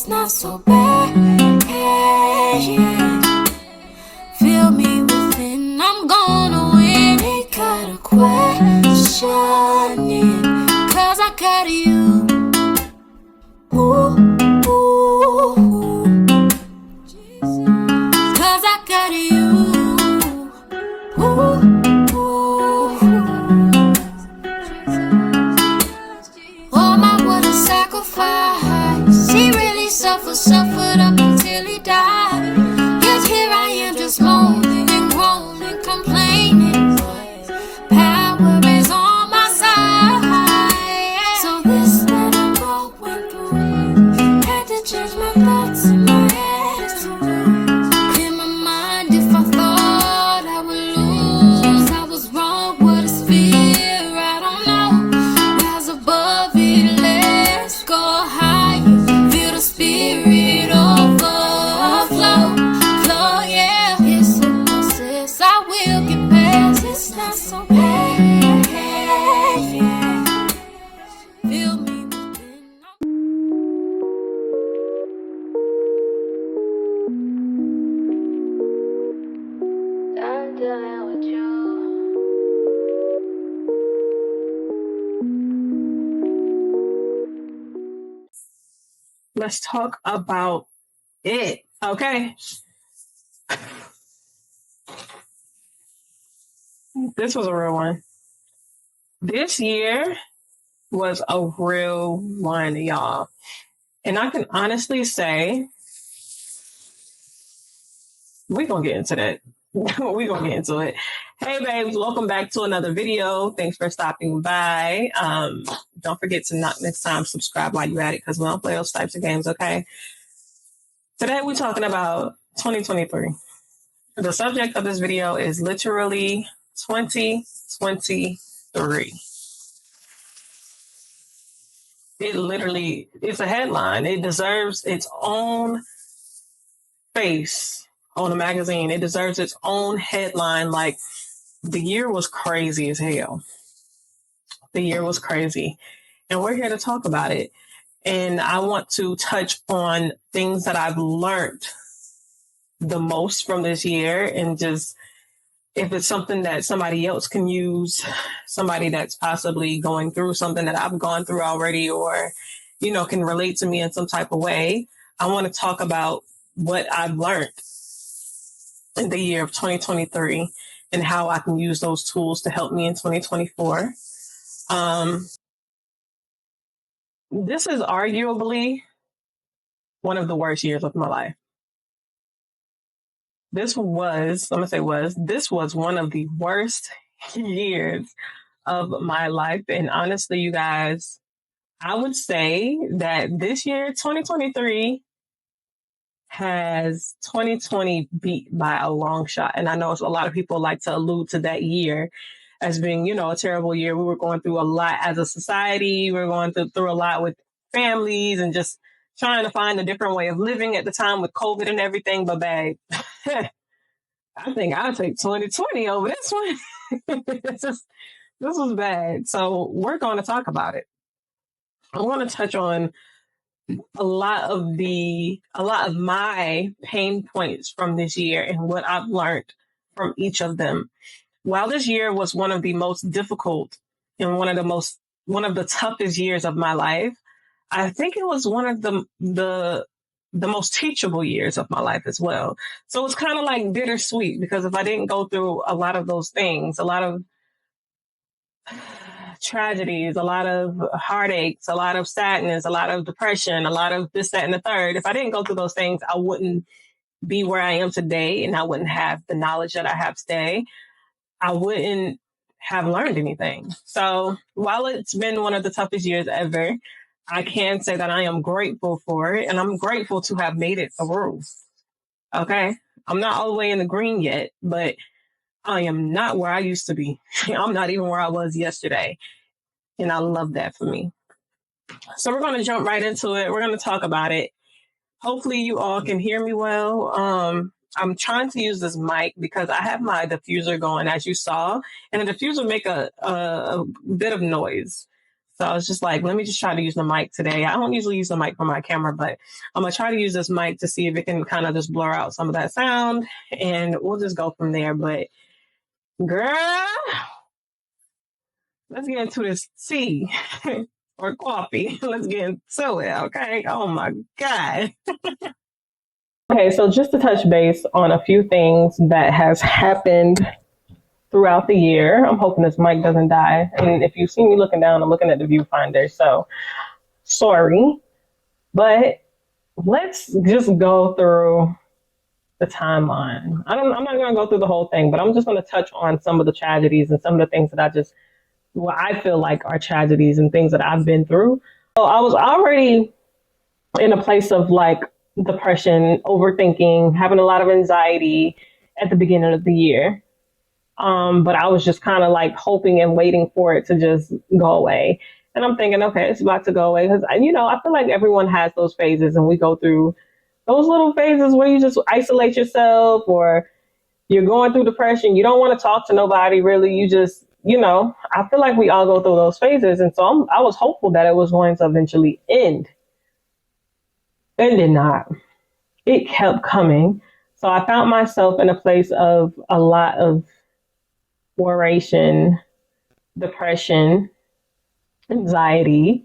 it's not so bad. Yeah. Feel me within, I'm gonna win. Ain't gotta question it, 'cause I got you. Ooh, ooh, ooh. 'Cause I got you. Ooh, ooh. Oh my, what a sacrifice. He really suffered up until he died. Yet here I am just moaning and groaning, complaining. Power is on my side. So this that I'm going through, had to change my thoughts and my attitude. Clear my mind if I thought I would lose. I was wrong, what is fear? I don't know. Rise above it, let's go higher. Feel the spirit overflow. Flow, yeah. It's a process, I will get past. It's not so bad, yeah. Feel me within. I'm dealing with you. Let's talk about it, okay? This was a real one. This year was a real one, y'all. And I can honestly say, we're going to get into that. We're going to get into it. Hey, babes, welcome back to another video. Thanks for stopping by. Don't forget to next time subscribe while you're at it, because we don't play those types of games, okay? Today, we're talking about 2023. The subject of this video is literally 2023. It's a headline. It deserves its own face on a magazine. It deserves its own headline. Like, the year was crazy as hell. The year was crazy. And we're here to talk about it. And I want to touch on things that I've learned the most from this year, and just if it's something that somebody else can use, somebody that's possibly going through something that I've gone through already, or, can relate to me in some type of way. I want to talk about what I've learned in the year of 2023 and how I can use those tools to help me in 2024. This is arguably one of the worst years of my life. This was one of the worst years of my life. And honestly, you guys, I would say that this year, 2023, has 2020 beat by a long shot. And I know a lot of people like to allude to that year as being, a terrible year. We were going through a lot as a society. We were going through a lot with families and just trying to find a different way of living at the time with COVID and everything. But babe, I think I'll take 2020 over this one. This was bad. So we're going to talk about it. I want to touch on a lot of my pain points from this year and what I've learned from each of them. While this year was one of the most difficult and one of the toughest years of my life, I think it was one of the most teachable years of my life as well. So it's kind of like bittersweet, because if I didn't go through a lot of those things, a lot of tragedies, a lot of heartaches, a lot of sadness, a lot of depression, a lot of this, that, and the third, if I didn't go through those things, I wouldn't be where I am today, and I wouldn't have the knowledge that I have today. I wouldn't have learned anything. So while it's been one of the toughest years ever, I can say that I am grateful for it, and I'm grateful to have made it through. Okay? I'm not all the way in the green yet, but I am not where I used to be. I'm not even where I was yesterday. And I love that for me. So we're going to jump right into it. We're going to talk about it. Hopefully you all can hear me well. I'm trying to use this mic because I have my diffuser going, as you saw, and the diffuser make a bit of noise. So I was just like, let me just try to use the mic today. I don't usually use the mic for my camera, but I'm going to try to use this mic to see if it can kind of just blur out some of that sound, and we'll just go from there. But girl, let's get into this tea or coffee. Let's get into it, okay? Oh my God. Okay, so just to touch base on a few things that has happened throughout the year. I'm hoping this mic doesn't die. And if you see me looking down, I'm looking at the viewfinder. So sorry, but let's just go through the timeline. I'm not going to go through the whole thing, but I'm just going to touch on some of the tragedies and some of the things that what I feel like are tragedies and things that I've been through. So I was already in a place of like depression, overthinking, having a lot of anxiety at the beginning of the year. But I was just kind of like hoping and waiting for it to just go away. And I'm thinking, okay, it's about to go away. Because, I feel like everyone has those phases, and we go through those little phases where you just isolate yourself, or you're going through depression. You don't want to talk to nobody really. You just, I feel like we all go through those phases. And so I was hopeful that it was going to eventually end. It did not. It kept coming. So I found myself in a place of a lot of worration, depression, anxiety.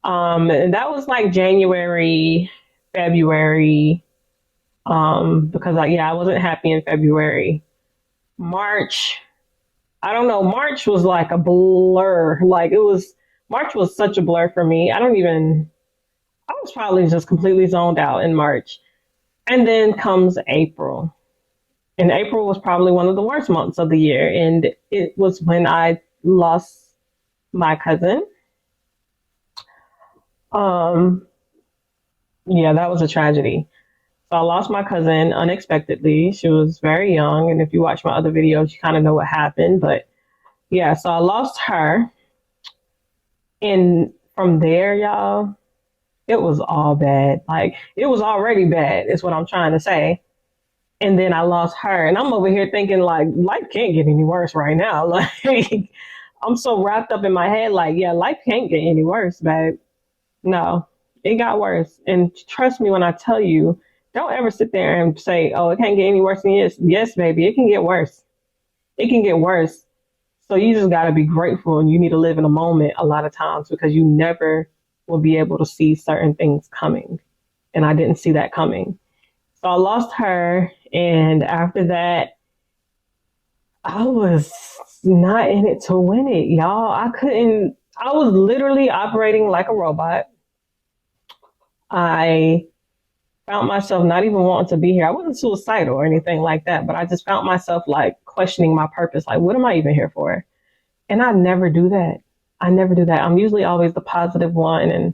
And that was like January, February, because I wasn't happy in February. March, I don't know. March was like a blur. March was such a blur for me. I was probably just completely zoned out in March. And then comes April. And April was probably one of the worst months of the year. And it was when I lost my cousin. Yeah, that was a tragedy. So I lost my cousin unexpectedly. She was very young. And if you watch my other videos, you kind of know what happened. But yeah, so I lost her. And from there, y'all, it was all bad. Like, it was already bad, is what I'm trying to say. And then I lost her. And I'm over here thinking, like, life can't get any worse right now. Like, I'm so wrapped up in my head, like, yeah, life can't get any worse, babe. No, it got worse. And trust me when I tell you, don't ever sit there and say, oh, it can't get any worse than this. Yes, baby, it can get worse. It can get worse. So you just got to be grateful, and you need to live in a moment a lot of times, because you never will be able to see certain things coming. And I didn't see that coming. So I lost her. And after that, I was not in it to win it, y'all. I was literally operating like a robot. I found myself not even wanting to be here. I wasn't suicidal or anything like that, but I just found myself like questioning my purpose. Like, what am I even here for? And I never do that. I never do that. I'm usually always the positive one, and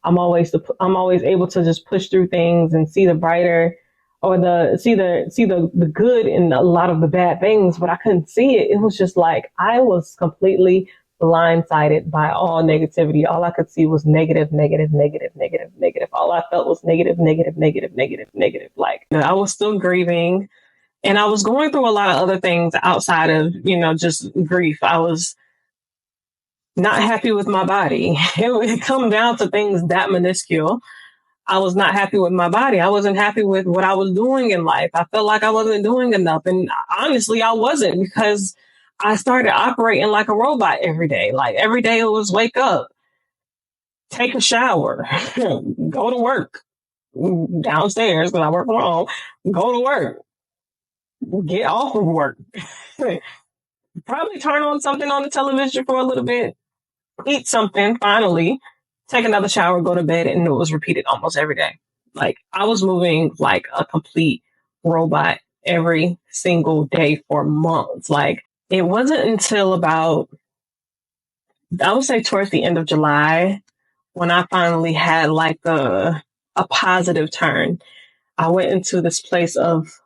I'm always able to just push through things and see the brighter, or see the good in a lot of the bad things, but I couldn't see it. It was just like I was completely blindsided by all negativity. All I could see was negative, negative, negative, negative, negative. All I felt was negative, negative, negative, negative, negative. Like, I was still grieving, and I was going through a lot of other things outside of, just grief. I was not happy with my body. It come down to things that minuscule. I was not happy with my body. I wasn't happy with what I was doing in life. I felt like I wasn't doing enough. And honestly, I wasn't, because I started operating like a robot every day. Like, every day it was wake up, take a shower, go to work downstairs because I work from home, go to work, get off of work, probably turn on something on the television for a little bit, eat something, finally, take another shower, go to bed, and it was repeated almost every day. Like, I was moving like a complete robot every single day for months. Like, it wasn't until about, I would say towards the end of July, when I finally had like a positive turn. I went into this place of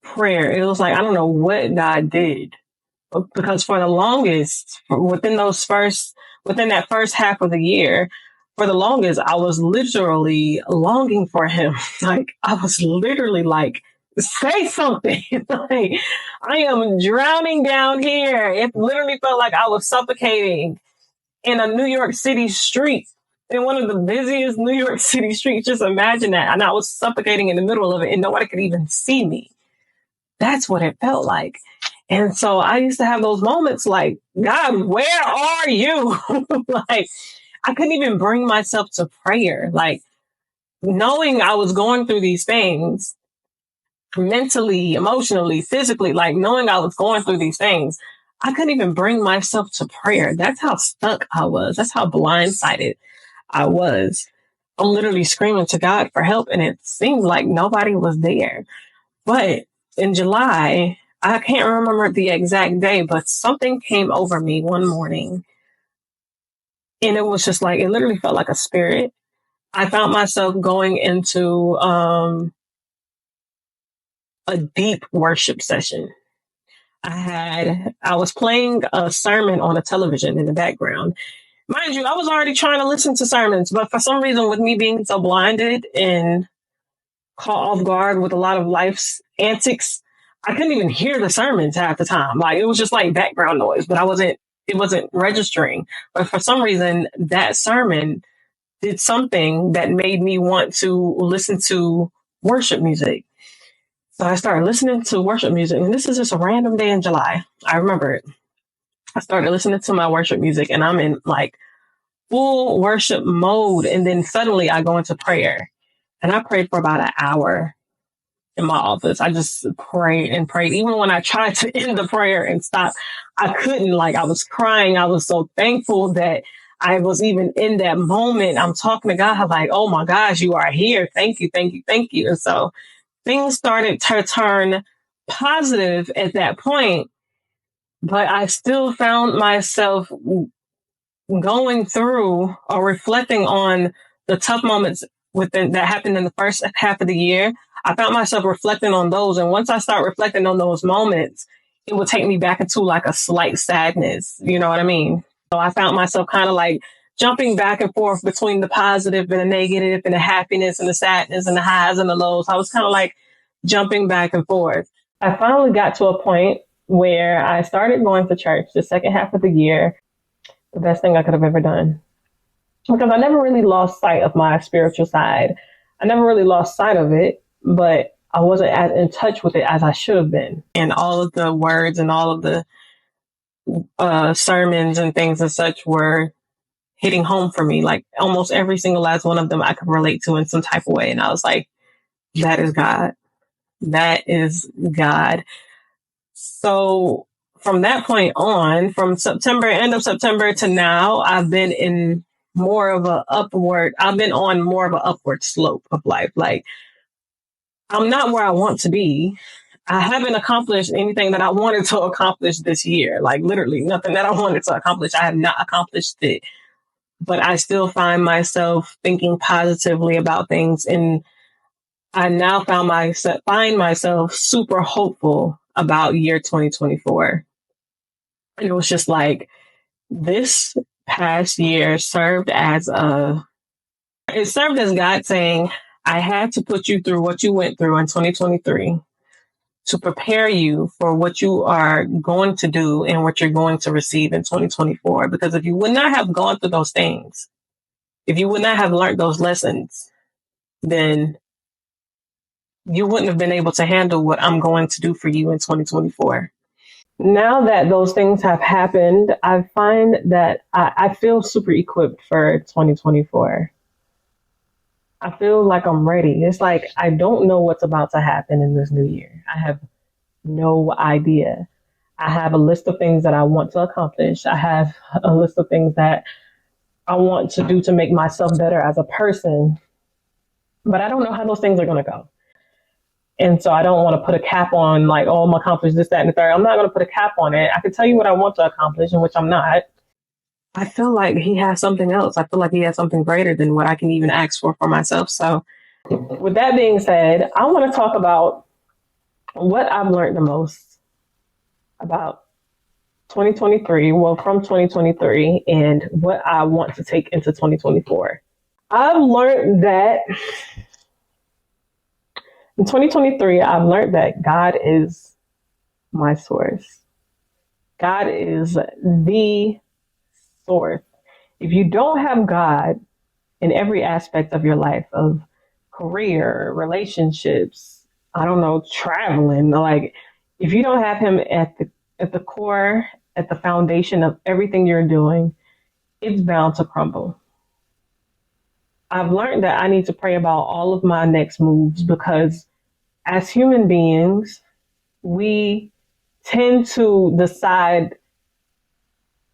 prayer. It was like, I don't know what God did, because for the longest, within that first half of the year, for the longest, I was literally longing for him. Like, I was literally like, say something. Like, I am drowning down here. It literally felt like I was suffocating. in a New York City street, in one of the busiest New York City streets. Just imagine that. And I was suffocating in the middle of it and nobody could even see me. That's what it felt like. And so I used to have those moments like, God, where are you? Like, I couldn't even bring myself to prayer. Like, knowing I was going through these things mentally, emotionally, physically, like knowing I was going through these things, I couldn't even bring myself to prayer. That's how stuck I was. That's how blindsided I was. I'm literally screaming to God for help, and it seemed like nobody was there. But in July, I can't remember the exact day, but something came over me one morning. And it was just like, it literally felt like a spirit. I found myself going into a deep worship session. I was playing a sermon on a television in the background. Mind you, I was already trying to listen to sermons, but for some reason, with me being so blinded and caught off guard with a lot of life's antics, I couldn't even hear the sermons half the time. Like, it was just like background noise, but it wasn't registering. But for some reason, that sermon did something that made me want to listen to worship music. So I started listening to worship music, and this is just a random day in July. I remember it. I started listening to my worship music, and I'm in like full worship mode. And then suddenly I go into prayer, and I prayed for about an hour in my office. I just prayed and prayed. Even when I tried to end the prayer and stop, I couldn't. Like, I was crying. I was so thankful that I was even in that moment. I'm talking to God like, oh my gosh, you are here. Thank you, thank you, thank you. And so things started to turn positive at that point, but I still found myself going through or reflecting on the tough moments that happened in the first half of the year. I found myself reflecting on those. And once I start reflecting on those moments, it would take me back into like a slight sadness. You know what I mean? So I found myself kind of like jumping back and forth between the positive and the negative and the happiness and the sadness and the highs and the lows. I was kind of like jumping back and forth. I finally got to a point where I started going to church the second half of the year. The best thing I could have ever done. Because I never really lost sight of my spiritual side. I never really lost sight of it, but I wasn't as in touch with it as I should have been. And all of the words and all of the sermons and things and such were hitting home for me. Like, almost every single last one of them I could relate to in some type of way. And I was like, that is God. That is God. So from that point on, from end of September to now, I've been on more of an upward slope of life. Like, I'm not where I want to be. I haven't accomplished anything that I wanted to accomplish this year. Like, literally nothing that I wanted to accomplish. I have not accomplished it, but I still find myself thinking positively about things. And I now find myself super hopeful about year 2024. And it was just like, this past year served as God saying, I had to put you through what you went through in 2023 to prepare you for what you are going to do and what you're going to receive in 2024. Because if you would not have gone through those things, if you would not have learned those lessons, then you wouldn't have been able to handle what I'm going to do for you in 2024. Now that those things have happened, I find that I feel super equipped for 2024. I feel like I'm ready. It's like, I don't know what's about to happen in this new year. I have no idea. I have a list of things that I want to accomplish. I have a list of things that I want to do to make myself better as a person, but I don't know how those things are going to go. And so I don't want to put a cap on like, oh, I'm going to accomplish this, that, and the third. I'm not going to put a cap on it. I can tell you what I want to accomplish and which I'm not. I feel like he has something else. I feel like he has something greater than what I can even ask for myself. So with that being said, I want to talk about what I've learned the most about 2023, well, from 2023, and what I want to take into 2024. I've learned that in 2023, I've learned that God is my source. God is the source. If you don't have God in every aspect of your life, of career, relationships, I don't know, traveling, like if you don't have him at the core, at the foundation of everything you're doing, it's bound to crumble. I've learned that I need to pray about all of my next moves because as human beings, we tend to decide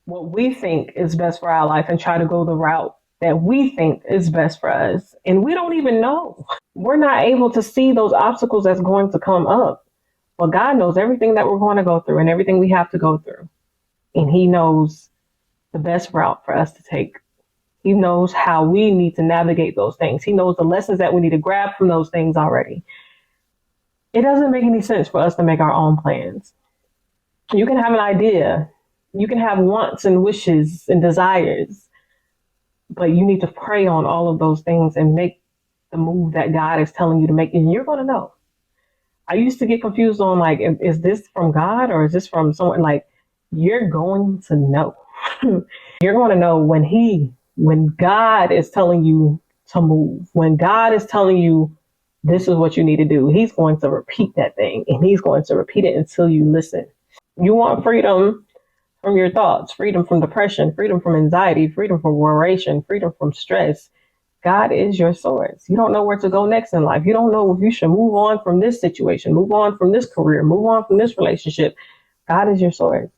what we think is best for our life and try to go the route that we think is best for us. And we don't even know. We're not able to see those obstacles that's going to come up. Well, God knows everything that we're going to go through and everything we have to go through. And He knows the best route for us to take. He knows how we need to navigate those things. He knows the lessons that we need to grab from those things already. It doesn't make any sense for us to make our own plans. You can have an idea, you can have wants and wishes and desires, but you need to pray on all of those things and make the move that God is telling you to make, and you're going to know. I used to get confused on like, is this from God or is this from someone? Like, you're going to know. You're going to know when God is telling you to move, when God is telling you this is what you need to do, He's going to repeat that thing and He's going to repeat it until you listen. You want freedom from your thoughts, freedom from depression, freedom from anxiety, freedom from worration, freedom from stress. God is your source. You don't know where to go next in life. You don't know if you should move on from this situation, move on from this career, move on from this relationship. God is your source.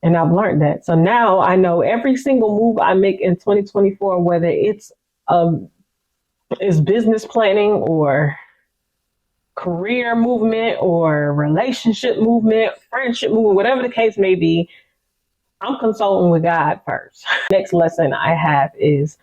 And I've learned that. So now I know every single move I make in 2024, whether it's is business planning or career movement or relationship movement, friendship movement, whatever the case may be, I'm consulting with God first. Next lesson I have is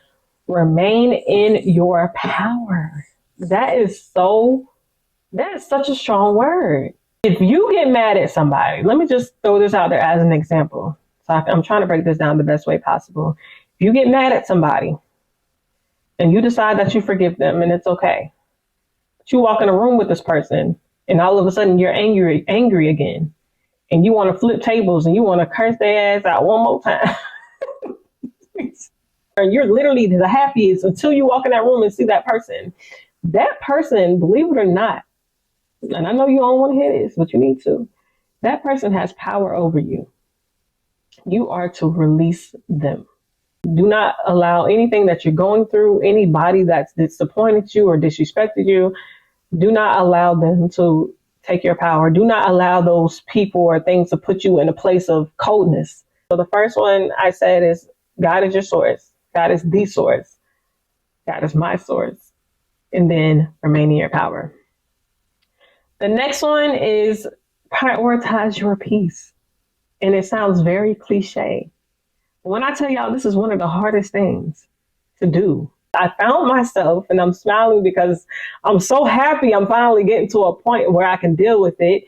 remain in your power. That is such a strong word. If you get mad at somebody, let me just throw this out there as an example. So I'm trying to break this down the best way possible. If you get mad at somebody and you decide that you forgive them and it's okay, but you walk in a room with this person and all of a sudden you're angry again, and you want to flip tables and you want to curse their ass out one more time. And you're literally the happiest until you walk in that room and see that person. That person, believe it or not, and I know you don't want to hear this, but you need to. That person has power over you. You are to release them. Do not allow anything that you're going through, anybody that's disappointed you or disrespected you, do not allow them to take your power. Do not allow those people or things to put you in a place of coldness. So the first one I said is God is your source. God is the source. God is my source. And then remain in your power. The next one is prioritize your peace. And it sounds very cliche. When I tell y'all, this is one of the hardest things to do. I found myself, and I'm smiling because I'm so happy I'm finally getting to a point where I can deal with it.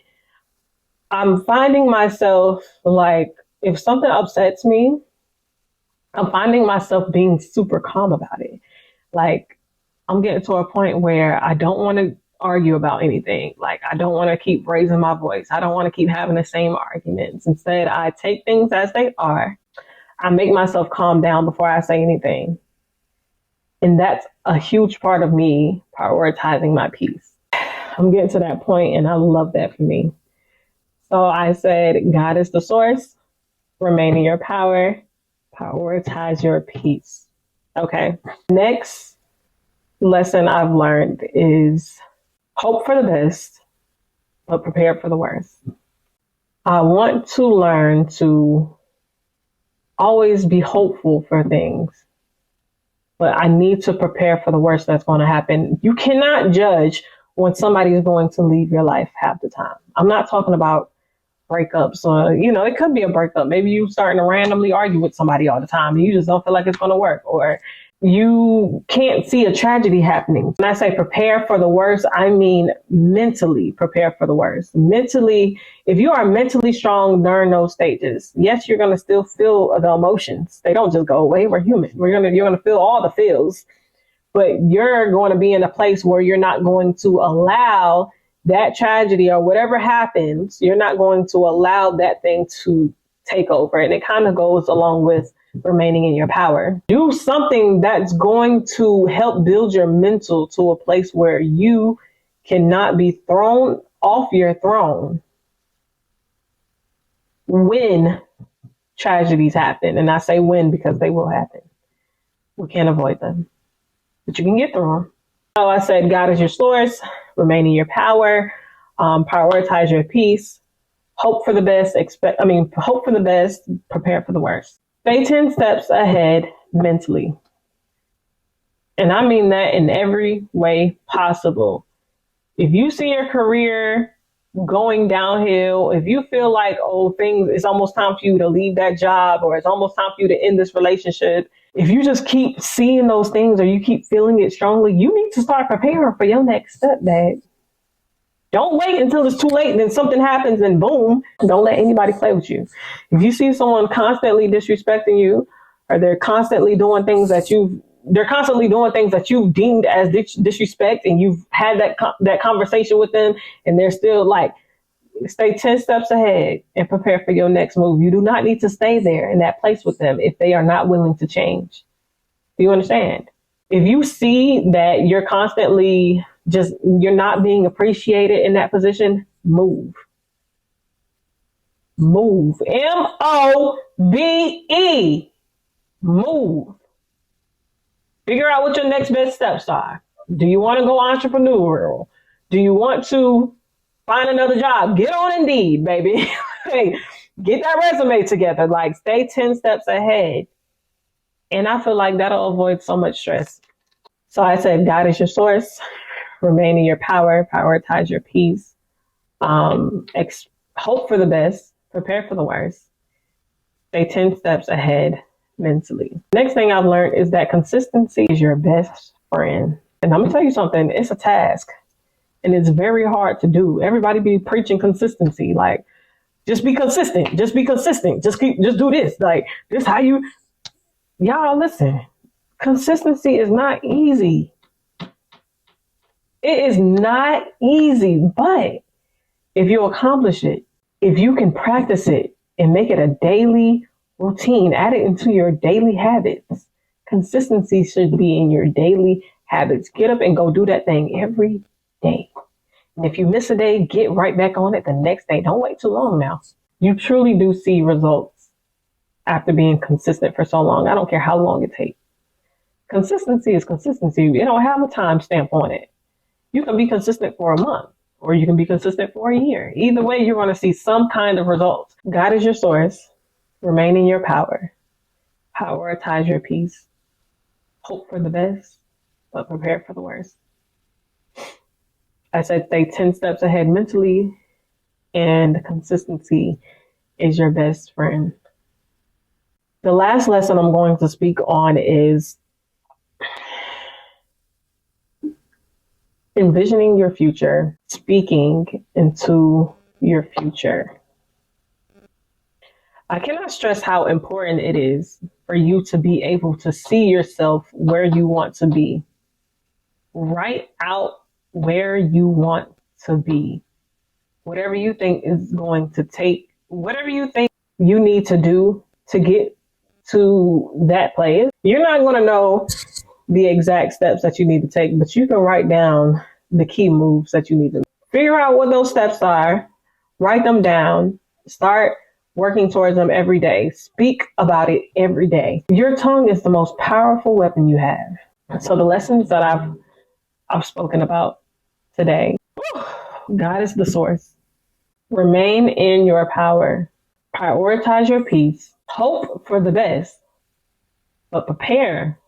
I'm finding myself like, if something upsets me, I'm finding myself being super calm about it. Like, I'm getting to a point where I don't want to argue about anything. Like, I don't want to keep raising my voice. I don't want to keep having the same arguments. Instead, I take things as they are. I make myself calm down before I say anything. And that's a huge part of me prioritizing my peace. I'm getting to that point, and I love that for me. So I said, God is the source, remain in your power, prioritize your peace. Okay. Next lesson I've learned is hope for the best, but prepare for the worst. I want to learn to always be hopeful for things, but I need to prepare for the worst that's going to happen. You cannot judge when somebody is going to leave your life half the time. I'm not talking about breakups or, it could be a breakup. Maybe you starting to randomly argue with somebody all the time and you just don't feel like it's going to work, or you can't see a tragedy happening. When I say prepare for the worst, I mean mentally prepare for the worst. Mentally, if you are mentally strong during those stages, yes, you're going to still feel the emotions. They don't just go away. We're human. You're going to feel all the feels, but you're going to be in a place where you're not going to allow that tragedy or whatever happens. You're not going to allow that thing to take over. And it kind of goes along with remaining in your power. Do something that's going to help build your mental to a place where you cannot be thrown off your throne when tragedies happen. And I say when because they will happen. We can't avoid them, but you can get through them. So I said, God is your source, remain in your power, prioritize your peace, hope for the best, hope for the best, prepare for the worst. Stay 10 steps ahead mentally. And I mean that in every way possible. If you see your career going downhill, if you feel like, it's almost time for you to leave that job, or it's almost time for you to end this relationship, if you just keep seeing those things or you keep feeling it strongly, you need to start preparing for your next step, babe. Don't wait until it's too late and then something happens and boom. Don't let anybody play with you. If you see someone constantly disrespecting you, or they're constantly doing things that you've deemed as disrespect, and you've had that conversation with them, and they're still like, stay 10 steps ahead and prepare for your next move. You do not need to stay there in that place with them if they are not willing to change. Do you understand? If you see that you're constantly you're not being appreciated in that position, move. Move. MOVE. Move. Figure out what your next best steps are. Do you want to go entrepreneurial? Do you want to find another job? Get on Indeed, baby. Hey, get that resume together. Like, stay 10 steps ahead. And I feel like that'll avoid so much stress. So I said, God is your source. Remain in your power. Prioritize your peace. Hope for the best. Prepare for the worst. Stay 10 steps ahead mentally. Next thing I've learned is that consistency is your best friend. And I'm going to tell you something. It's a task. And it's very hard to do. Everybody be preaching consistency. Like, just be consistent. Just be consistent. Just do this. Like, this how you... Y'all, listen. Consistency is not easy. It is not easy. But if you accomplish it, if you can practice it and make it a daily routine, add it into your daily habits. Consistency should be in your daily habits. Get up and go do that thing every day. And if you miss a day, get right back on it the next day. Don't wait too long now. You truly do see results after being consistent for so long. I don't care how long it takes. Consistency is consistency. It don't have a time stamp on it. You can be consistent for a month, or you can be consistent for a year. Either way, you're going to see some kind of results. God is your source. Remain in your power. Prioritize your peace. Hope for the best, but prepare for the worst. I said stay 10 steps ahead mentally, and consistency is your best friend. The last lesson I'm going to speak on is envisioning your future, speaking into your future. I cannot stress how important it is for you to be able to see yourself where you want to be. Write out where you want to be. Whatever you think is going to take, whatever you think you need to do to get to that place. You're not going to know the exact steps that you need to take, but you can write down the key moves that you need to make. Figure out what those steps are, write them down, start working towards them every day. Speak about it every day. Your tongue is the most powerful weapon you have. So the lessons that I've spoken about today, God is the source. Remain in your power. Prioritize your peace. Hope for the best, but prepare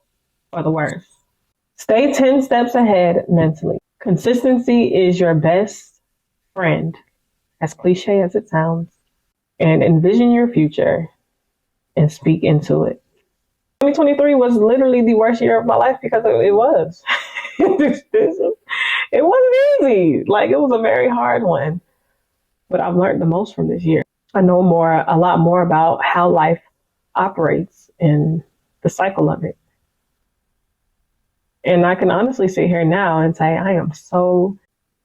for the worst. Stay 10 steps ahead mentally. Consistency is your best friend, as cliche as it sounds. And envision your future and speak into it. 2023 was literally the worst year of my life because it was. It wasn't easy. Like, it was a very hard one. But I've learned the most from this year. I know a lot more about how life operates and the cycle of it. And I can honestly sit here now and say, I am so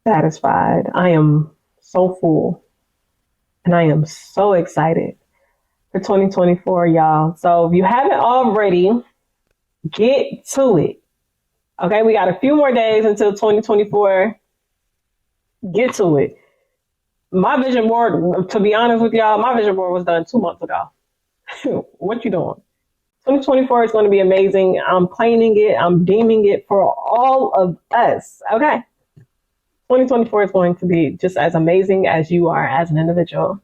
satisfied. I am so full. And I am so excited for 2024, y'all. So if you haven't already, get to it. Okay, we got a few more days until 2024. Get to it. My vision board, to be honest with y'all, my vision board was done 2 months ago. What you doing? 2024 is going to be amazing. I'm claiming it. I'm deeming it for all of us. Okay. 2024 is going to be just as amazing as you are as an individual.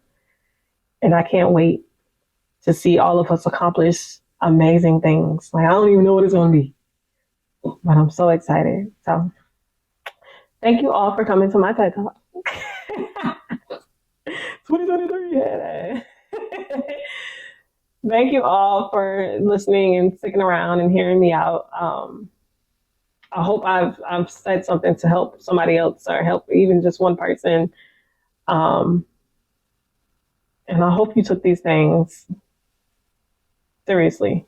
And I can't wait to see all of us accomplish amazing things. Like, I don't even know what it's going to be, but I'm so excited. So thank you all for coming to my TED Talk. 2023, yeah. Thank you all for listening and sticking around and hearing me out. I hope I've said something to help somebody else or help even just one person. And I hope you took these things seriously.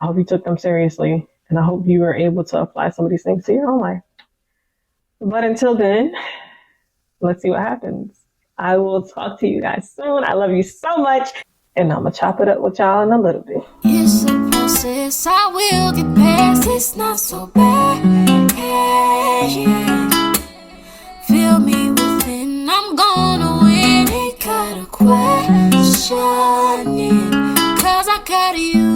I hope you took them seriously. And I hope you were able to apply some of these things to your own life. But until then, let's see what happens. I will talk to you guys soon. I love you so much. And I'm going to chop it up with y'all in a little bit. It's a process, I will get past. It's not so bad. Yeah. Feel me within, I'm gonna win. Ain't got a question, 'cause I got you.